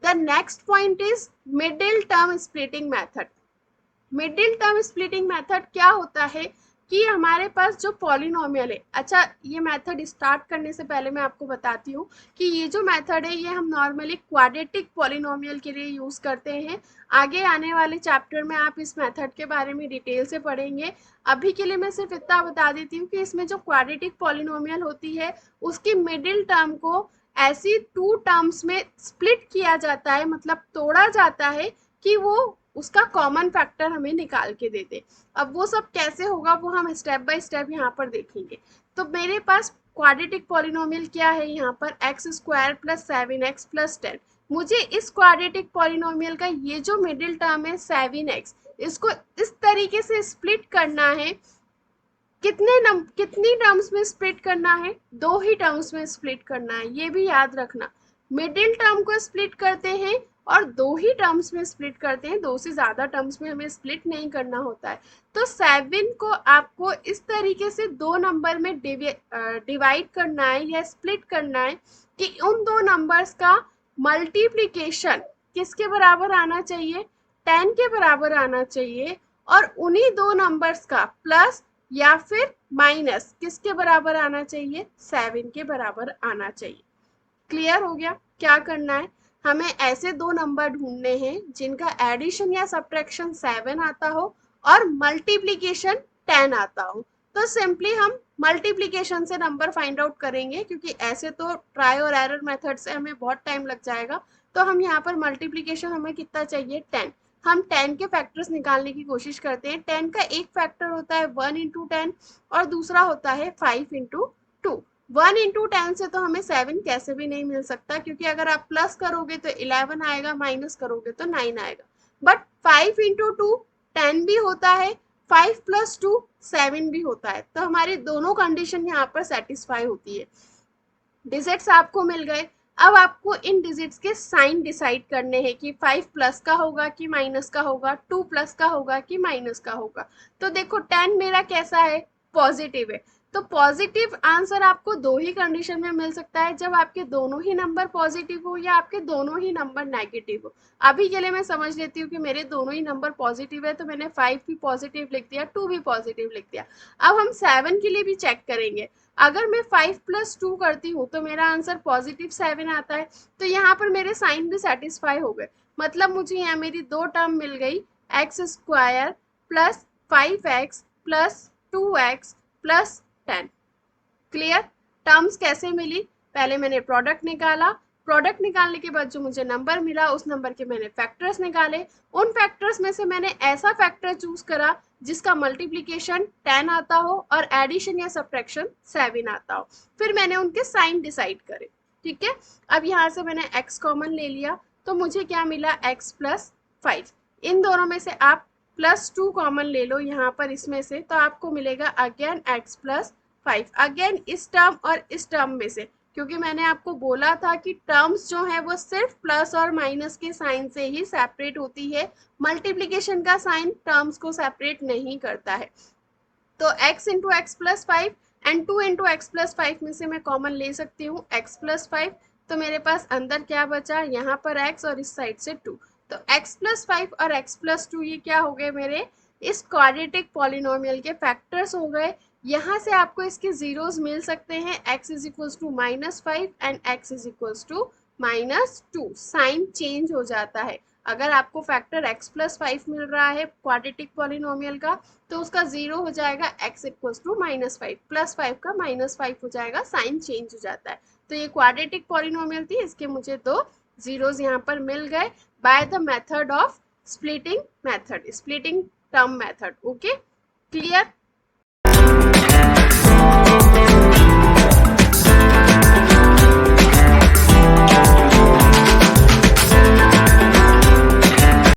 The next point is middle term splitting method. Middle term splitting method क्या होता है कि हमारे पास जो पॉलिनोमियल है, अच्छा ये मेथड स्टार्ट करने से पहले मैं आपको बताती हूँ कि ये जो मेथड है ये हम नॉर्मली क्वाड्रेटिक पॉलिनोमियल के लिए यूज करते हैं। आगे आने वाले चैप्टर में आप इस मेथड के बारे में डिटेल से पढ़ेंगे। अभी के लिए मैं सिर्फ इतना बता देती हूँ कि इसमें जो क्वाड्रेटिक पॉलिनोमियल होती है उसकी मिडिल टर्म को ऐसी टू टर्म्स में स्प्लिट किया जाता है, मतलब तोड़ा जाता है कि वो उसका कॉमन फैक्टर हमें निकाल के दे दे। अब वो सब कैसे होगा वो हम स्टेप बाय स्टेप यहाँ पर देखेंगे। तो मेरे पास क्वाड्रेटिक पॉलिनोमियल क्या है, यहाँ पर x square plus 7x plus 10। मुझे इस क्वाड्रेटिक पॉलिनोमियल का ये जो मिडिल टर्म है 7x, इसको इस तरीके से स्प्लिट करना है। कितनी टर्म्स में स्प्लिट करना है, दो ही टर्म्स में स्प्लिट करना है, ये भी याद रखना। मिडिल टर्म को स्प्लिट करते हैं और दो ही टर्म्स में स्प्लिट करते हैं, दो से ज्यादा टर्म्स में हमें स्प्लिट नहीं करना होता है। तो 7 को आपको इस तरीके से दो नंबर में डिवाइड करना है या स्प्लिट करना है कि उन दो नंबर्स का मल्टीप्लीकेशन किसके बराबर आना चाहिए, 10 के बराबर आना चाहिए, और उन्हीं दो नंबर्स का प्लस या फिर माइनस किसके बराबर आना चाहिए, 7 के बराबर आना चाहिए। क्लियर हो गया। क्या करना है, हमें ऐसे दो नंबर ढूंढने हैं जिनका एडिशन या सब्ट्रैक्शन 7 आता हो और मल्टीप्लीकेशन 10 आता हो। तो सिंपली हम मल्टीप्लीकेशन से नंबर फाइंड आउट करेंगे, क्योंकि ऐसे तो ट्राई और एरर मेथड से हमें बहुत टाइम लग जाएगा। तो हम यहाँ पर मल्टीप्लीकेशन हमें कितना चाहिए, 10। हम 10 के फैक्टर्स निकालने की कोशिश करते हैं। 10 का एक फैक्टर होता है 1 इंटू 10 और दूसरा होता है 5 इंटू 2। 1 इंटू 10 से तो हमें 7 कैसे भी नहीं मिल सकता, क्योंकि अगर आप प्लस करोगे तो 11 आएगा, माइनस करोगे तो 9 आएगा। बट 5 इंटू 2 10 भी होता है, 5 प्लस 2 7 भी होता है। तो हमारी दोनों कंडीशन यहाँ पर सेटिस्फाई होती है। डिजिट्स आपको मिल गए। अब आपको इन डिजिट्स के साइन डिसाइड करने हैं कि 5 प्लस का होगा कि माइनस का होगा, 2 प्लस का होगा कि माइनस का होगा। तो देखो 10 मेरा कैसा है, पॉजिटिव है। तो पॉजिटिव आंसर आपको दो ही कंडीशन में मिल सकता है, जब आपके दोनों ही नंबर पॉजिटिव हो या आपके दोनों ही नंबर नेगेटिव हो। अभी के लिए मैं समझ लेती हूँ कि मेरे दोनों ही नंबर पॉजिटिव है, तो मैंने 5 भी पॉजिटिव लिख दिया, 2 भी पॉजिटिव लिख दिया। अब हम 7 के लिए भी चेक करेंगे। अगर मैं 5 प्लस 2 करती हूँ तो मेरा आंसर पॉजिटिव 7 आता है। तो यहाँ पर मेरे साइन भी सेटिस्फाई हो गए, मतलब मुझे यहाँ मेरी दो टर्म मिल गई, x square plus 5x plus 2x plus 10। Clear. Terms कैसे मिली, पहले मैंने प्रोडक्ट निकाला, प्रोडक्ट निकालने के बाद जो मुझे नंबर मिला उस नंबर के मैंने फैक्टर्स निकाले। उन फैक्टर्स में से मैंने ऐसा फैक्टर चूज करा जिसका मल्टीप्लीकेशन 10 आता हो और एडिशन या सब्ट्रैक्शन 7 आता हो। फिर मैंने उनके साइन डिसाइड करे। ठीक है। अब यहाँ से मैंने x कॉमन ले लिया, तो मुझे क्या मिला, x प्लस 5। इन दोनों में से आप प्लस 2 कॉमन ले लो यहाँ पर इसमें से, तो आपको मिलेगा अगेन x प्लस 5। अगेन इस टर्म और इस टर्म में से, क्योंकि मैंने आपको बोला था कि टर्म्स जो है वो सिर्फ प्लस और माइनस के साइन से ही सेपरेट होती है, मल्टीप्लीकेशन का साइन टर्म्स को सेपरेट नहीं करता है। तो x into x plus 5 and 2 into x plus 5 में से मैं कॉमन ले सकती हूँ x प्लस 5। तो मेरे पास अंदर क्या बचा, यहाँ पर x और इस साइड से 2। तो x प्लस 5 और x प्लस 2 ये क्या हो गए, मेरे इस क्वाड्रेटिक पॉलिनोमियल के फैक्टर्स हो गए। यहाँ से आपको इसके जीरोस मिल सकते हैं, x is equals to -5 and x is equals to -2। Sign change हो जाता है। अगर आपको फैक्टर x प्लस 5 मिल रहा है क्वाड्रेटिक पॉलिनोमियल का, तो उसका जीरो हो जाएगा x इक्वल्स टू -5, प्लस 5 का -5 हो जाएगा, साइन चेंज हो जाता है। तो ये क्वाड्रेटिक पॉलिनोमियल थी, इसके मुझे दो जीरोस यहाँ पर मिल गए by the method of splitting method, splitting term method. Okay, clear.